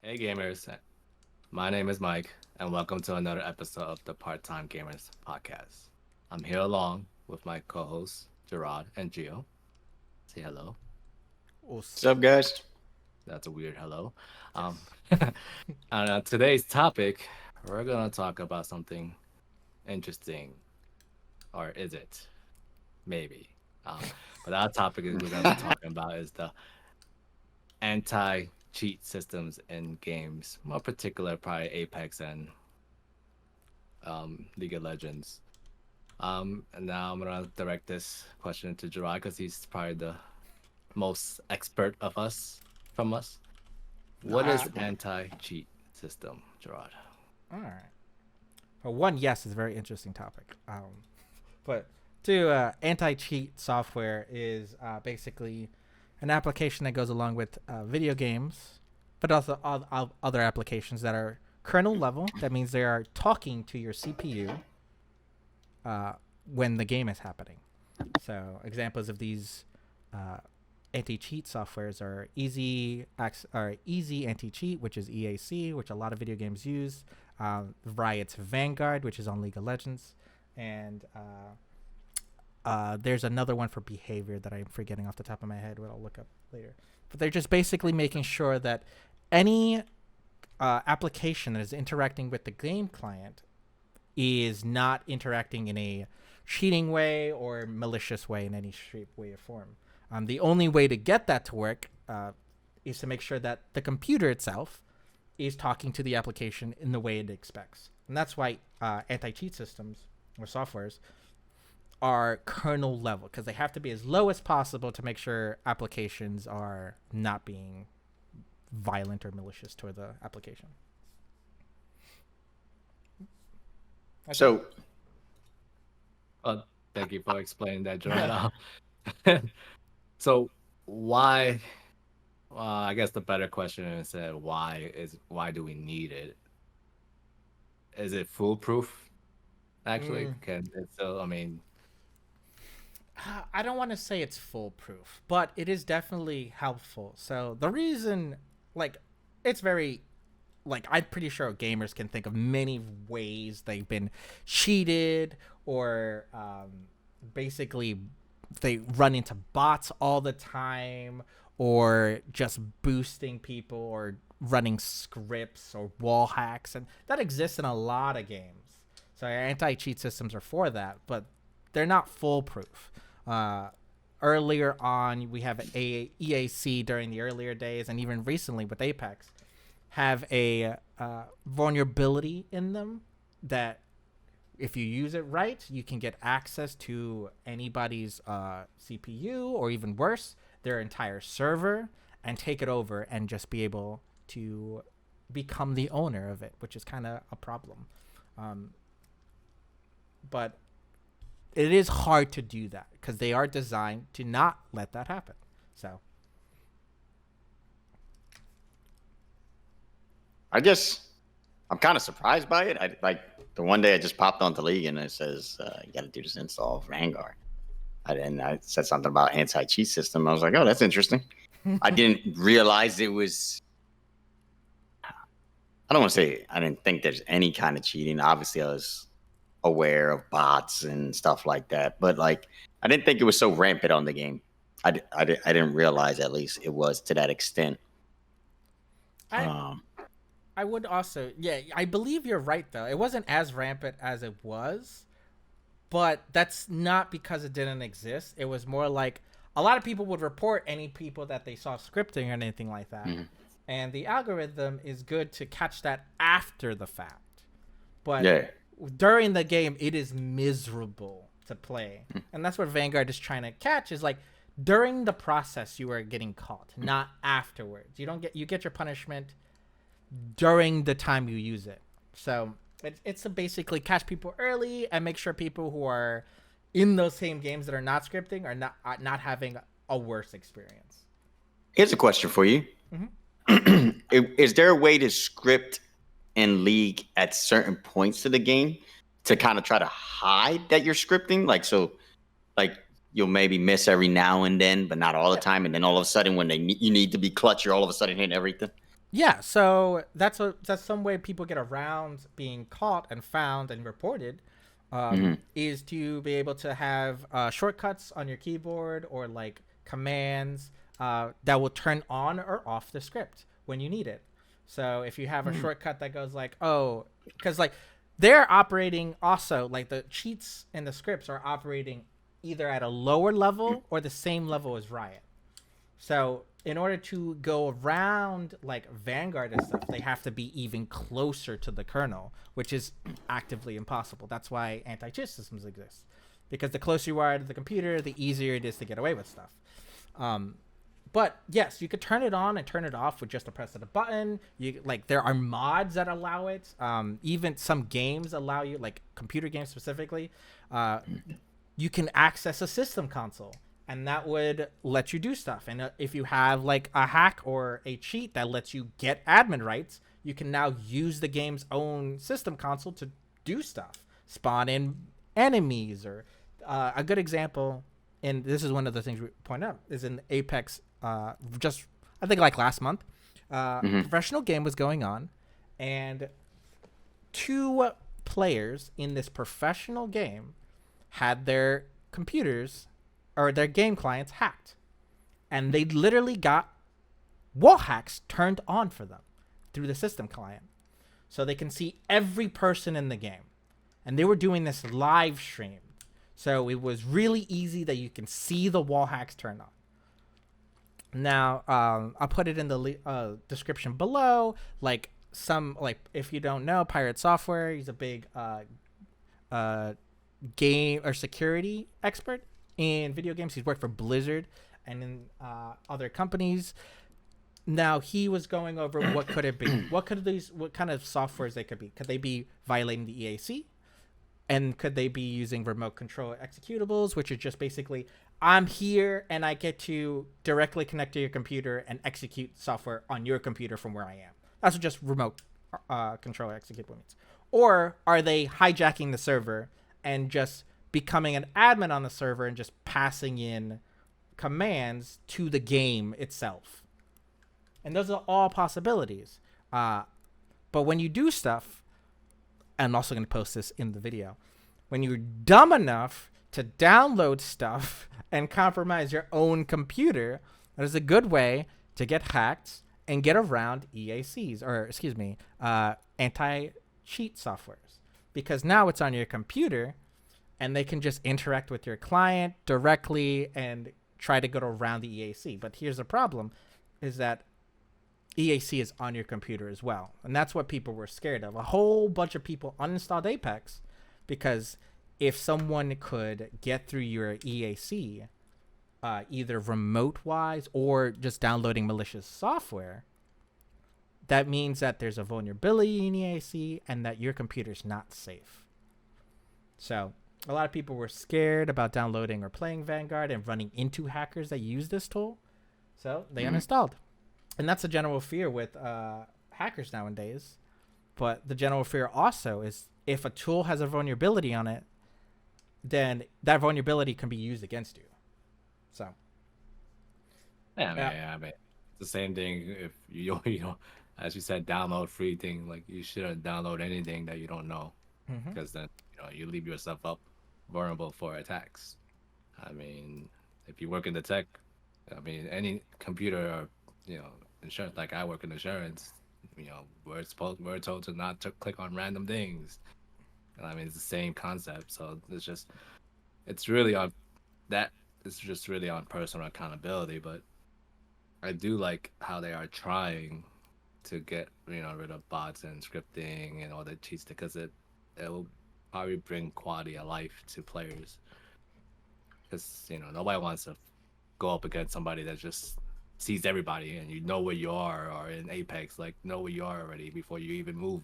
Hey gamers, my name is Mike, and welcome to another episode of the Part-Time Gamers podcast. I'm here along with my co-hosts Gerard and Gio. Say hello. Us. What's up, guys? That's a weird hello. Um, Yes. and today's topic, we're gonna talk about something interesting, or is it? Maybe. But our topic we're gonna be talking about is the anti-cheat systems in games, more particular probably Apex and League of Legends. And now I'm gonna direct this question to Gerard because he's probably the most expert of us from us. What is Knowledgeable. anti-cheat system, Gerard? All right. Well, one, yes, it's a very interesting topic. But two, anti-cheat software is basically an application that goes along with video games, but also other applications that are kernel level. That means they are talking to your CPU when the game is happening. So examples of these uh, anti-cheat softwares are Easy Anti-Cheat, which is EAC, which a lot of video games use. Riot's Vanguard, which is on League of Legends, and there's another one for behavior that I'm forgetting off the top of my head, what I'll look up later. But they're just basically making sure that any application that is interacting with the game client is not interacting in a cheating way or malicious way in any shape, way, or form. The only way to get that to work is to make sure that the computer itself is talking to the application in the way it expects. And that's why anti-cheat systems or softwares are kernel level, because they have to be as low as possible to make sure applications are not being violent or malicious toward the application. So, Oh, thank you for explaining that, Gerard. So why? I guess the better question is why do we need it? Is it foolproof? Actually, Mm. can it still? I mean, I don't want to say it's foolproof, but it is definitely helpful. So the reason, like, it's very, like, I'm pretty sure gamers can think of many ways they've been cheated or basically they run into bots all the time or just boosting people or running scripts or wall hacks, and that exists in a lot of games. So anti-cheat systems are for that, but they're not foolproof. uh, Earlier on, we have EAC during the earlier days, and even recently with Apex, have a vulnerability in them that if you use it right, you can get access to anybody's CPU, or even worse, their entire server, and take it over and just be able to become the owner of it, which is kind of a problem. Um, but it is hard to do that because they are designed to not let that happen. So I guess I'm kind of surprised by it. I like the one day I just popped onto League and it says you got to do this install of Vanguard. I said something about anti-cheat system. I was like, oh, that's interesting. I didn't realize it was. I don't want to say I didn't think there's any kind of cheating. Obviously, I was aware of bots and stuff like that, but like I didn't think it was so rampant on the game. I didn't realize at least it was to that extent. I Um, I would also, yeah, I believe you're right though. It wasn't as rampant as it was, but that's not because it didn't exist. It was more like a lot of people would report any people that they saw scripting or anything like that. Mhm. And the algorithm is good to catch that after the fact. But yeah. during the game, it is miserable to play. And that's what Vanguard is trying to catch, is like during the process you are getting caught, not afterwards. You get your punishment during the time you use it. So it's to basically catch people early and make sure people who are in those same games that are not scripting are not having a worse experience. Here's a question for you. Is there a way to script in League at certain points of the game to kind of try to hide that you're scripting? Like, so, like you'll maybe miss every now and then, but not all the time. And then all of a sudden, when you need to be clutch, you're all of a sudden hitting everything. Yeah, so that's some way people get around being caught and found and reported, Hmm. is to be able to have shortcuts on your keyboard or like commands that will turn on or off the script when you need it. So if you have a shortcut that goes like, oh, because like they're operating also like the cheats in the scripts are operating either at a lower level or the same level as Riot. So in order to go around like Vanguard and stuff, they have to be even closer to the kernel, which is actively impossible. That's why anti-cheat systems exist, because the closer you are to the computer, the easier it is to get away with stuff. Um, but yes, you could turn it on and turn it off with just a press of the button. You like there are mods that allow it. Even some games allow you, like computer games specifically. Uh, you can access a system console and that would let you do stuff. And if you have like a hack or a cheat that lets you get admin rights, you can now use the game's own system console to do stuff, spawn in enemies, or a good example. And this is one of the things we point out is in Apex. Just I think like last month, Hmm. professional game was going on, and two players in this professional game had their computers or their game clients hacked. And they literally got wall hacks turned on for them through the system client. So they can see every person in the game. And they were doing this live stream. So it was really easy that you can see the wall hacks turned on. Now, I'll put it in the description below. Like if you don't know, Pirate Software, he's a big uh, game or security expert in video games. He's worked for Blizzard and in other companies. Now he was going over what could it be, what kind of softwares they could be. Could they be violating the EAC? And could they be using remote control executables, which is just basically I'm here and I get to directly connect to your computer and execute software on your computer from where I am. That's what just remote control executable means. Or are they hijacking the server and just becoming an admin on the server and just passing in commands to the game itself? And those are all possibilities. But when you do stuff, I'm also going to post this in the video. When you're dumb enough to download stuff and compromise your own computer, that is a good way to get hacked and get around EACs, or excuse me, anti-cheat softwares. Because now it's on your computer and they can just interact with your client directly and try to go around the EAC. But here's the problem, is that EAC is on your computer as well. And that's what people were scared of. A whole bunch of people uninstalled Apex because if someone could get through your EAC, either remote-wise or just downloading malicious software, that means that there's a vulnerability in EAC and that your computer's not safe. So a lot of people were scared about downloading or playing Vanguard and running into hackers that use this tool. So they uninstalled. And that's a general fear with hackers nowadays. But the general fear also is if a tool has a vulnerability on it, then that vulnerability can be used against you. So, I mean, it's the same thing if as you said, download free thing. Like you shouldn't download anything that you don't know, because then you leave yourself up vulnerable for attacks. I mean, if you work in the tech, I mean, any computer or insurance. Like I work in insurance. We're told to not to click on random things. And I mean, it's the same concept. So it's really on that. It's just really on personal accountability. But I do like how they are trying to get rid of bots and scripting and all the cheats because it will probably bring quality of life to players. Because nobody wants to go up against somebody that just sees everybody and you know where you are, or in Apex, like know where you are already before you even move.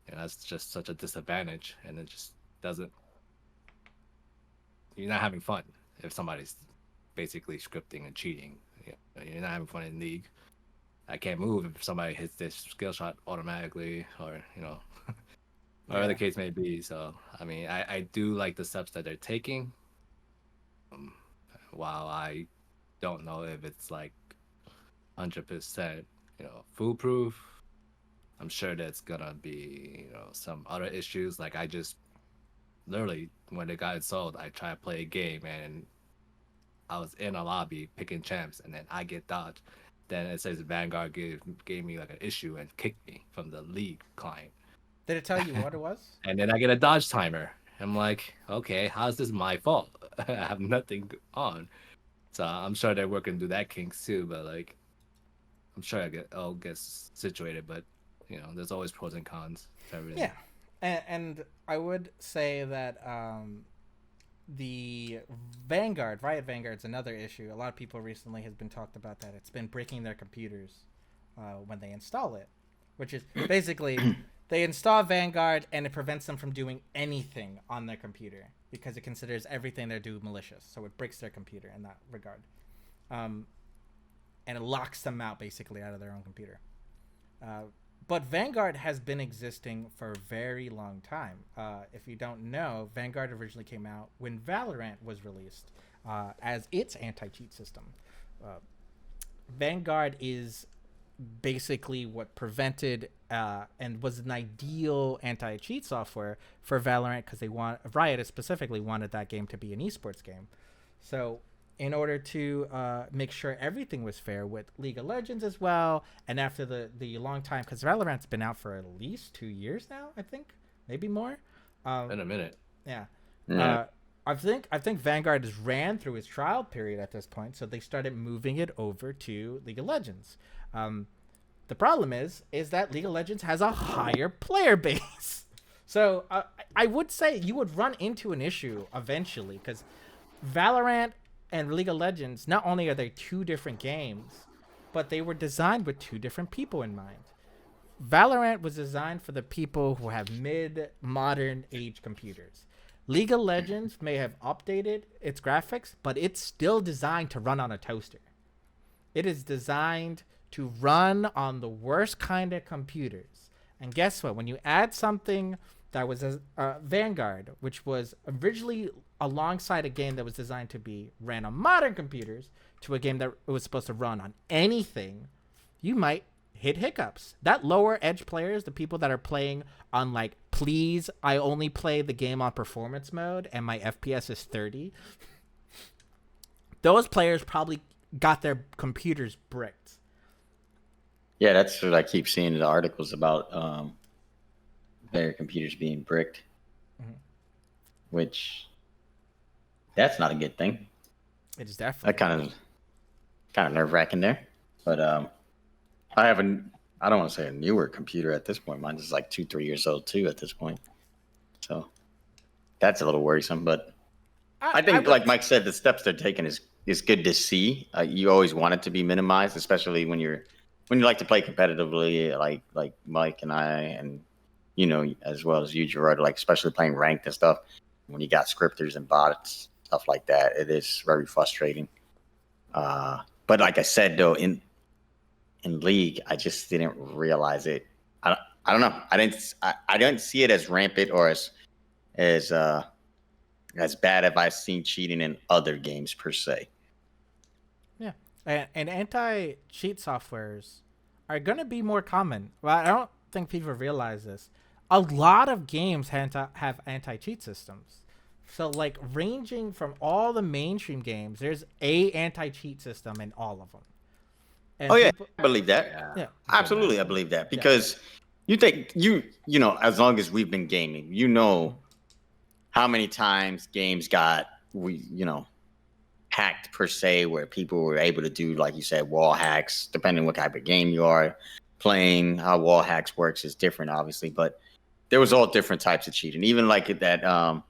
And that's just such a disadvantage, and it just doesn't. You're not having fun if somebody's basically scripting and cheating. You're not having fun in League. I can't move if somebody hits this skill shot automatically, or whatever the case may be. So I mean, I do like the steps that they're taking. While I don't know if it's like 100%, foolproof. I'm sure there's gonna be some other issues. Like I just literally when it got installed, I tried to play a game and I was in a lobby picking champs, and then I get dodged. Then it says Vanguard gave me like an issue and kicked me from the league client. Did it tell you what it was? And then I get a dodge timer. I'm like, okay, how's this my fault? I have nothing on. So I'm sure they're working through that kinks too, but like I'm sure I'll get situated, but there's always pros and cons to everything. Yeah, and I would say that the Riot Vanguard's another issue. A lot of people recently has been talked about that. It's been breaking their computers when they install it, which is basically they install Vanguard and it prevents them from doing anything on their computer because it considers everything they do malicious. So it breaks their computer in that regard, and it locks them out basically out of their own computer. But Vanguard has been existing for a very long time. If you don't know, Vanguard originally came out when Valorant was released as its anti-cheat system. Vanguard is basically what prevented and was an ideal anti-cheat software for Valorant because Riot specifically wanted that game to be an esports game. So in order to make sure everything was fair with League of Legends as well, and after the long time, because Valorant's been out for at least 2 years now, I think, maybe more. In a minute. Yeah. Yeah. I think Vanguard has ran through its trial period at this point, so they started moving it over to League of Legends. The problem is that League of Legends has a higher player base. So I would say you would run into an issue eventually, because Valorant and League of Legends, not only are they two different games, but they were designed with two different people in mind. Valorant was designed for the people who have mid-modern age computers. League of Legends may have updated its graphics, but it's still designed to run on a toaster. It is designed to run on the worst kind of computers. And guess what? When you add something that was Vanguard, which was originally alongside a game that was designed to be ran on modern computers, to a game that was supposed to run on anything, you might hit hiccups. That lower edge players, the people that are playing on like, please, I only play the game on performance mode and my FPS is 30. Those players probably got their computers bricked. Yeah, that's what I keep seeing in the articles about their computers being bricked, which that's not a good thing. It is definitely That kind of nerve wracking there. But I don't want to say a newer computer at this point. Mine is like 2-3 years old too at this point. So that's a little worrisome. But I think, like Mike said, the steps they're taking is good to see. You always want it to be minimized, especially when you like to play competitively, like Mike and I, and as well as you, Gerard, like especially playing ranked and stuff. When you got scripters and bots, stuff like that, it is very frustrating. But like I said, though, in League, I just didn't realize it. I don't know. I didn't see it as rampant or as bad as I've seen cheating in other games per se. Yeah, and anti-cheat softwares are going to be more common. Well, I don't think people realize this. A lot of games have anti-cheat systems. So, like, ranging from all the mainstream games, there's a anti-cheat system in all of them. And I believe that. Yeah. Absolutely, I believe that. Because you think, as long as we've been gaming, how many times games got, hacked per se, where people were able to do, like you said, wall hacks, depending what type of game you are playing. How wall hacks works is different, obviously, but there was all different types of cheating. Even like that,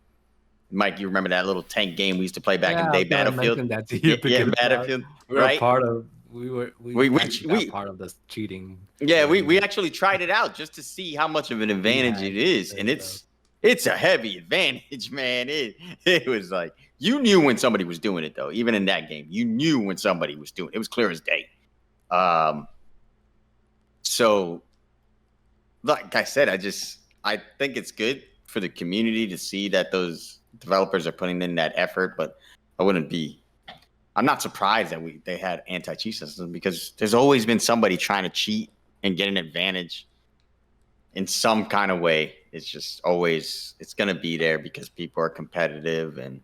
Mike, you remember that little tank game we used to play back in the day, Battlefield? That to you Battlefield. We were right? part of. We part of this cheating. Yeah, we actually tried it out just to see how much of an advantage it is, and it's a heavy advantage, man. It was like you knew when somebody was doing it, though. Even in that game, you knew when somebody was doing it. It was clear as day. So, like I said, I think it's good for the community to see that those developers are putting in that effort, but I wouldn't be I'm not surprised that they had anti-cheat systems, because there's always been somebody trying to cheat and get an advantage in some kind of way. It's just always, it's going to be there because people are competitive, and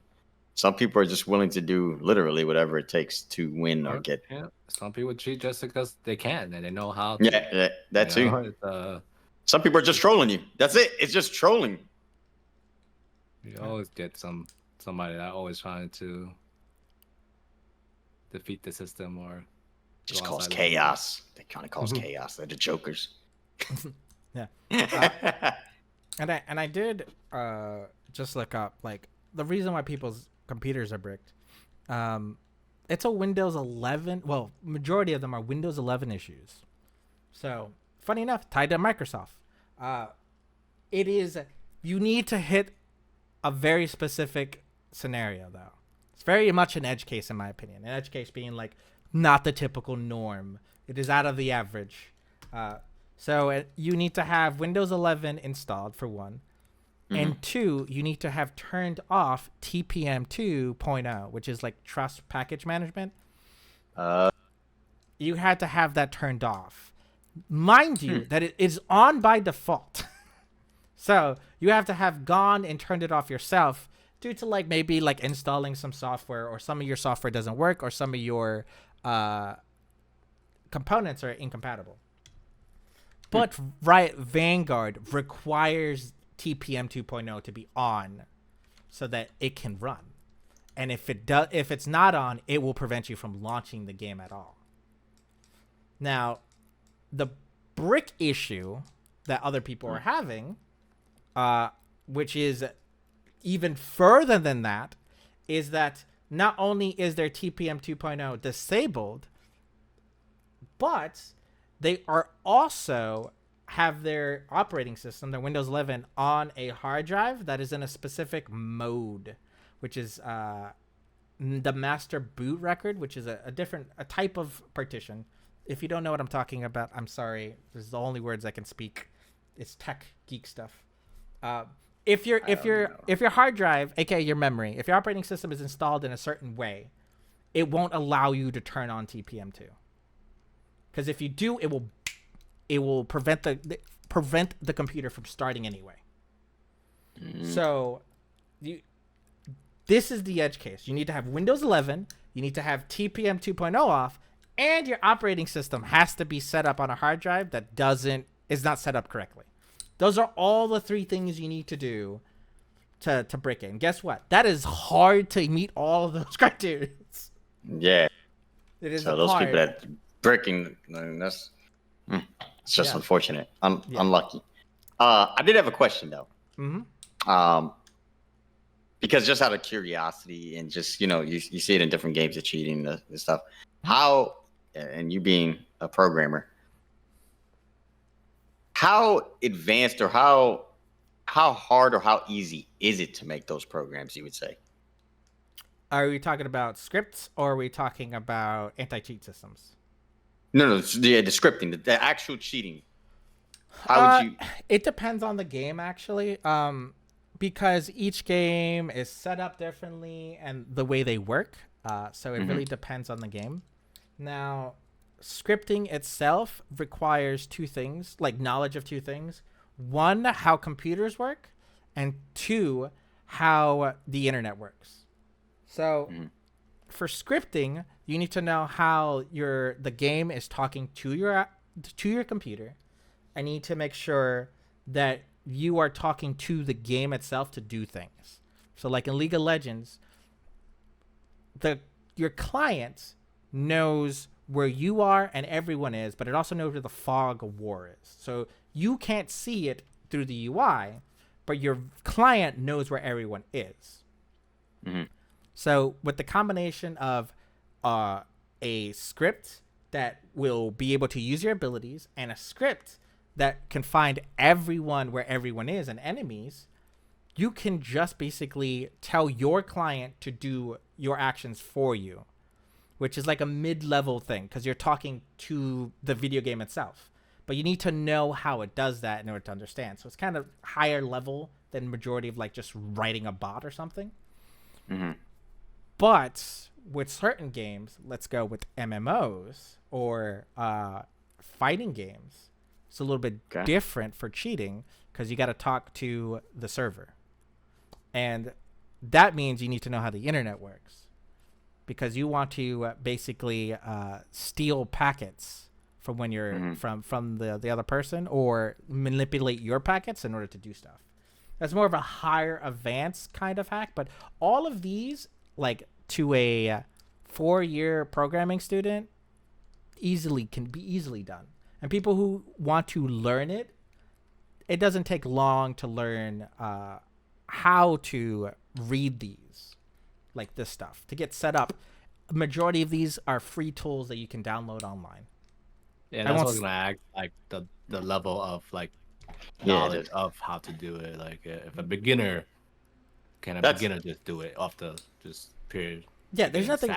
some people are just willing to do literally whatever it takes to win or get. Yeah, some people cheat just because they can and they know how to. Yeah, that you too. know, Some people are just trolling you. That's it. It's just trolling. you always get somebody that always trying to defeat the system or Just go cause outside the chaos. They kind of cause chaos. They're the jokers. Yeah. And I did just look up, like, the reason why people's computers are bricked. It's a Windows 11. Well, majority of them are Windows 11 issues. So, funny enough, tied to Microsoft. It is, you need to hit a very specific scenario, though. It's very much an edge case, in my opinion. An edge case being, like, not the typical norm. It is out of the average. So you need to have Windows 11 installed, for one. And two, you need to have turned off TPM 2.0, which is like Trust Package Management. You had to have that turned off. Mind you, that it is on by default. So you have to have gone and turned it off yourself due to, like, maybe like installing some software, or some of your software doesn't work, or some of your components are incompatible. But Vanguard requires TPM 2.0 to be on so that it can run. And if it's not on, it will prevent you from launching the game at all. Now, the brick issue that other people are having, which is even further than that, is that not only is their TPM 2.0 disabled, but they are also have their operating system, their Windows 11, on a hard drive that is in a specific mode, which is the master boot record, which is a type of partition. If you don't know what I'm talking about, I'm sorry. This is the only words I can speak. It's tech geek stuff. If your hard drive, aka your memory, if your operating system is installed in a certain way, it won't allow you to turn on TPM2. Because if you do, it will prevent the computer from starting anyway. So this is the edge case. You need to have Windows 11, you need to have TPM 2.0 off, and your operating system has to be set up on a hard drive that is not set up correctly. Those are all the three things you need to do to brick it. And guess what? That is hard to meet all of those criteria. Yeah. It is so those hard. people that bricking, that's it's just unfortunate. Unlucky. I did have a question though. Because just out of curiosity, and just, you see it in different games of cheating and stuff. How, and you being a programmer, how advanced or how hard or how easy is it to make those programs, you would say? Are we talking about scripts, or are we talking about anti-cheat systems? No, the scripting, the actual cheating. How would you? It depends on the game, actually, because each game is set up differently and the way they work. So it really depends on the game. Now, scripting itself requires two things, like knowledge of two things. One, how computers work, and two, how the internet works. So for scripting, you need to know how the game is talking to your computer. I need to make sure that you are talking to the game itself to do things. So like in League of Legends, your client knows where you are and everyone is, but it also knows where the fog of war is. So you can't see it through the UI, but your client knows where everyone is. So with the combination of a script that will be able to use your abilities and a script that can find everyone where everyone is and enemies, you can just basically tell your client to do your actions for you, which is like a mid-level thing because you're talking to the video game itself. But you need to know how it does that in order to understand. So it's kind of higher level than majority of like just writing a bot or something. But with certain games, let's go with MMOs or fighting games. It's a little bit different for cheating because you got to talk to the server. And that means you need to know how the internet works because you want to basically steal packets from when you're from the other person or manipulate your packets in order to do stuff. That's more of a higher advanced kind of hack, but all of these, like to a 4-year programming student, can be easily done. And people who want to learn it, it doesn't take long to learn how to read these, like this stuff, to get set up. A majority of these are free tools that you can download online. Yeah, that's what I was gonna ask, like the level of like knowledge of how to do it. Like if a beginner just do it off the just period. Yeah, there's nothing.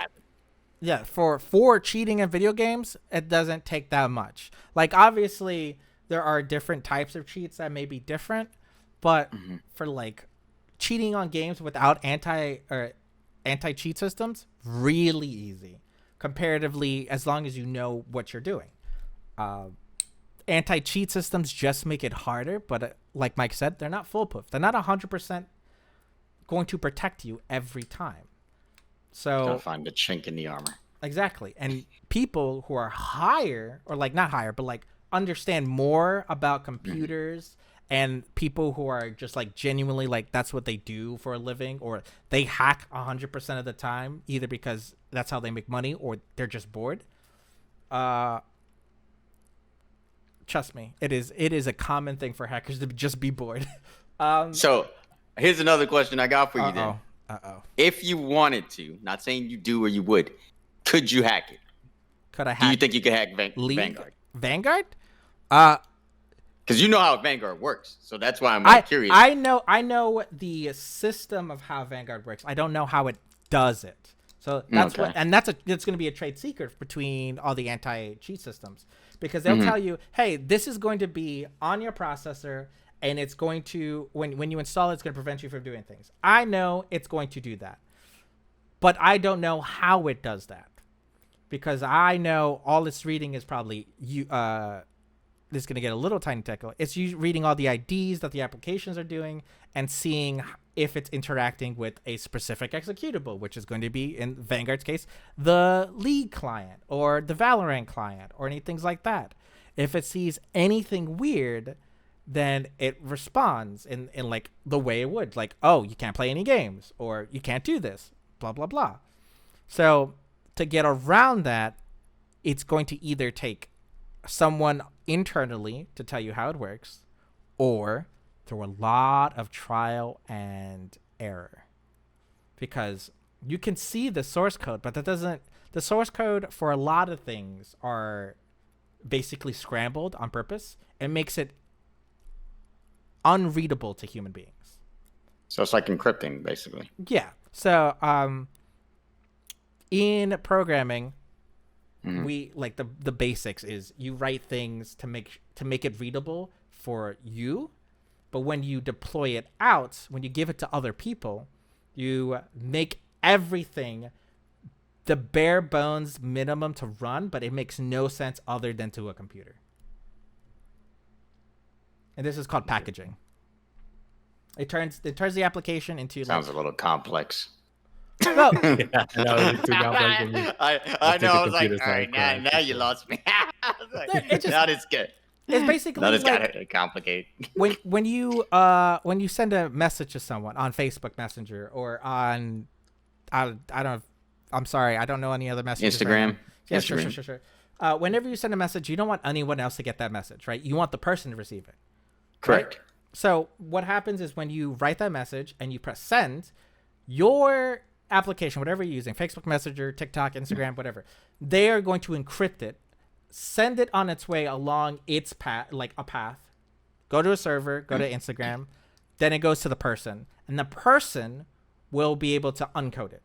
Yeah, for cheating in video games, it doesn't take that much. Like obviously there are different types of cheats that may be different, but for like cheating on games without anti-cheat systems, really easy comparatively, as long as you know what you're doing. Anti-cheat systems just make it harder, but like Mike said, they're not foolproof. They're not 100% going to protect you every time. So gotta find the chink in the armor. Exactly. And people who are higher, or like not higher, but like understand more about computers and people who are just like genuinely like that's what they do for a living, or they hack 100% of the time, either because that's how they make money or they're just bored. Trust me, it is a common thing for hackers to just be bored. So here's another question I got for you then. If you wanted to, not saying you do or you would, could you hack it? Could I hack? Do you think you could hack Vanguard? Vanguard? Because you know how Vanguard works, so that's why I'm curious. I know the system of how Vanguard works. I don't know how it does it. So that's it's going to be a trade secret between all the anti-cheat systems, because they'll tell you, hey, this is going to be on your processor, and it's going to when you install it, it's going to prevent you from doing things. I know it's going to do that, but I don't know how it does that, because I know all it's reading is probably this is going to get a little tiny technical. It's reading all the IDs that the applications are doing and seeing if it's interacting with a specific executable, which is going to be, in Vanguard's case, the League client or the Valorant client or anything like that. If it sees anything weird, then it responds in like the way it would. Like, oh, you can't play any games, or you can't do this, blah, blah, blah. So to get around that, it's going to either take someone internally to tell you how it works, or through a lot of trial and error, because you can see the source code, but the source code for a lot of things are basically scrambled on purpose. It makes it unreadable to human beings. So it's like encrypting, basically. Yeah. So in programming, we like the basics is you write things to make it readable for you, but when you deploy it out, when you give it to other people, you make everything the bare bones minimum to run, but it makes no sense other than to a computer. And this is called packaging. It turns the application into sounds a little complex. Well, I know. I was like, all right, now you lost me. That is good. It's basically that is like, kind of complicated. when you send a message to someone on Facebook Messenger or on I'm sorry, I don't know any other messages. Instagram. Right, yeah, Instagram. sure. Whenever you send a message, you don't want anyone else to get that message, right? You want the person to receive it. Correct. Right? So what happens is when you write that message and you press send, your application, whatever you're using, Facebook Messenger, TikTok, Instagram, whatever, they are going to encrypt it, send it on its way along its path, like a path, go to a server, go to Instagram, then it goes to the person, and the person will be able to uncode it.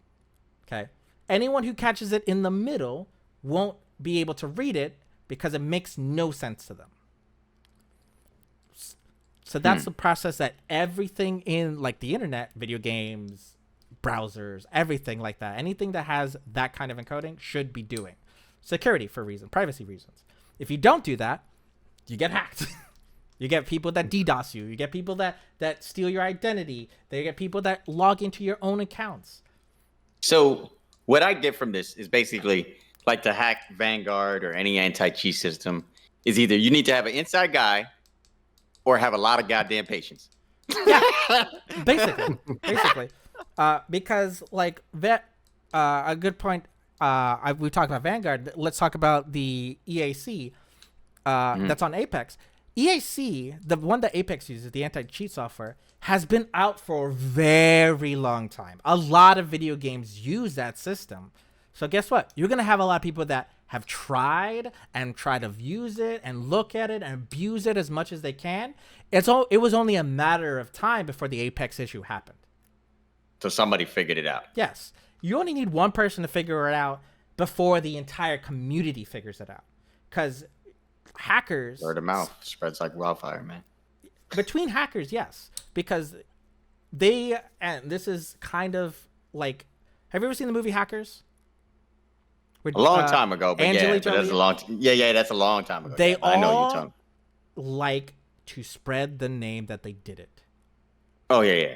Okay. Anyone who catches it in the middle won't be able to read it because it makes no sense to them. So that's the process that everything in like the internet, video games, browsers, everything like that. Anything that has that kind of encoding should be doing. Security for reasons, privacy reasons. If you don't do that, you get hacked. You get people that DDoS you. You get people that steal your identity. They get people that log into your own accounts. So what I get from this is basically like to hack Vanguard or any anti-cheat system is either you need to have an inside guy or have a lot of goddamn patience. Yeah, basically. Because like that, a good point. We talked about Vanguard. Let's talk about the EAC that's on Apex. EAC, the one that Apex uses, the anti-cheat software, has been out for a very long time. A lot of video games use that system. So guess what? You're going to have a lot of people that have tried to use it and look at it and abuse it as much as they can. It was only a matter of time before the Apex issue happened. So somebody figured it out. Yes. You only need one person to figure it out before the entire community figures it out. Because hackers... Word of mouth spreads like wildfire, man. Between hackers, yes. Because they... And this is kind of like... Have you ever seen the movie Hackers? A long time ago, but Angelina yeah, that's a long that's a long time ago. They yeah, I know you're talking. Like to spread the name that they did it. Oh yeah.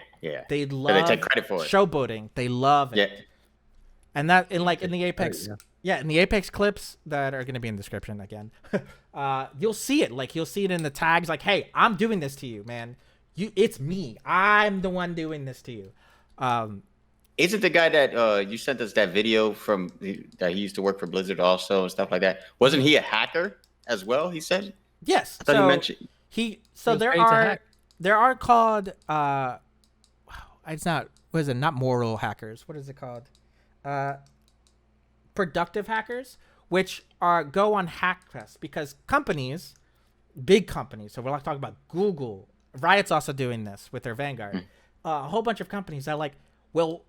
They love they take credit for it. Showboating. They love it. Yeah. And that in the Apex, in the Apex clips that are going to be in the description again, you'll see it. Like you'll see it in the tags. Like, hey, I'm doing this to you, man. It's me. I'm the one doing this to you. Isn't the guy that you sent us that video from that he used to work for Blizzard also and stuff like that? Wasn't he a hacker as well? He said. Yes. I thought he mentioned. There are called it's not. What is it? Not moral hackers. What is it called? Productive hackers, which go on Hackfest because companies, big companies. So we're not talking about Google. Riot's also doing this with their Vanguard. A whole bunch of companies that will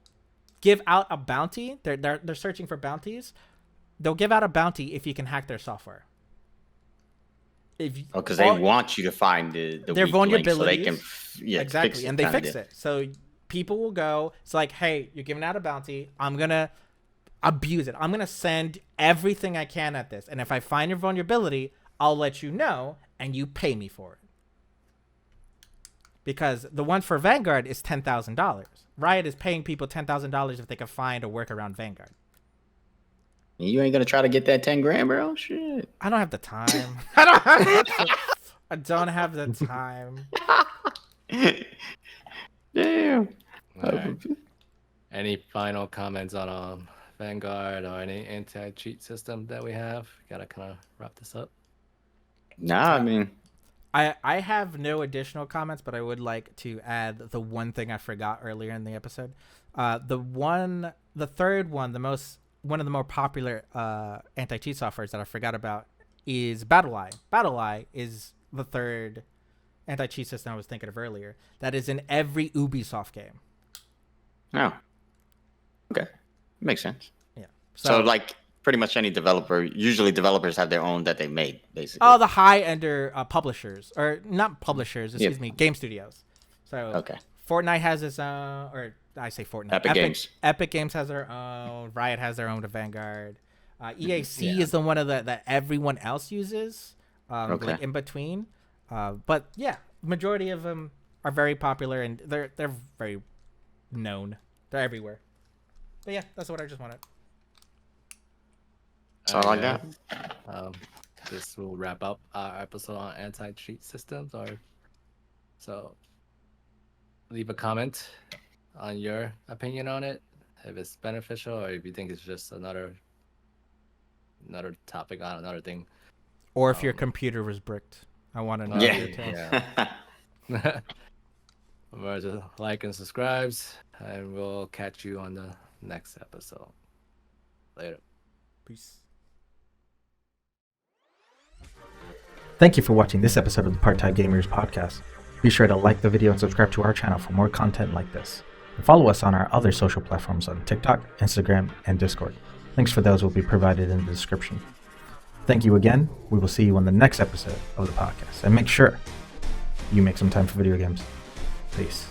give out a bounty. They're searching for bounties. They'll give out a bounty if you can hack their software. Because they want you to find their vulnerabilities, so they can exactly, and they fix it. So people will go. It's like, hey, you're giving out a bounty. I'm gonna abuse it. I'm gonna send everything I can at this, and if I find your vulnerability, I'll let you know, and you pay me for it. Because the one for Vanguard is $10,000. Riot is paying people $10,000 if they can find a workaround Vanguard. You ain't gonna try to get that 10 grand, bro? Shit. I don't have the time. I don't have the time. Damn. Right. Any final comments on Vanguard or any anti-cheat system that we have? Gotta kind of wrap this up. Nah, I mean, I have no additional comments, but I would like to add the one thing I forgot earlier in the episode. The third one, one of the more popular anti-cheat softwares that I forgot about is BattleEye. BattleEye is the third anti-cheat system I was thinking of earlier. That is in every Ubisoft game. Oh. Okay. Makes sense. Yeah. So like pretty much any developer, usually developers have their own that they made, basically. Oh, the high-ender publishers. Or not publishers, excuse me, game studios. So okay. Fortnite has its own, or I say Fortnite. Epic Games. Epic Games has their own. Riot has their own to Vanguard. EAC is the one that everyone else uses, like in between. But yeah, majority of them are very popular and they're very known. They're everywhere. But yeah, that's what I just wanted. That's all I got. This will wrap up our episode on anti-cheat systems. So leave a comment on your opinion on it, if it's beneficial or if you think it's just another topic on another thing. Or if your computer was bricked. I want to know your take. Yeah. Remember to like and subscribe, and we'll catch you on the next episode. Later. Peace. Thank you for watching this episode of the Part-Time Gamers podcast. Be sure to like the video and subscribe to our channel for more content like this. And follow us on our other social platforms on TikTok, Instagram, and Discord. Links for those will be provided in the description. Thank you again. We will see you on the next episode of the podcast. And make sure you make some time for video games. Peace.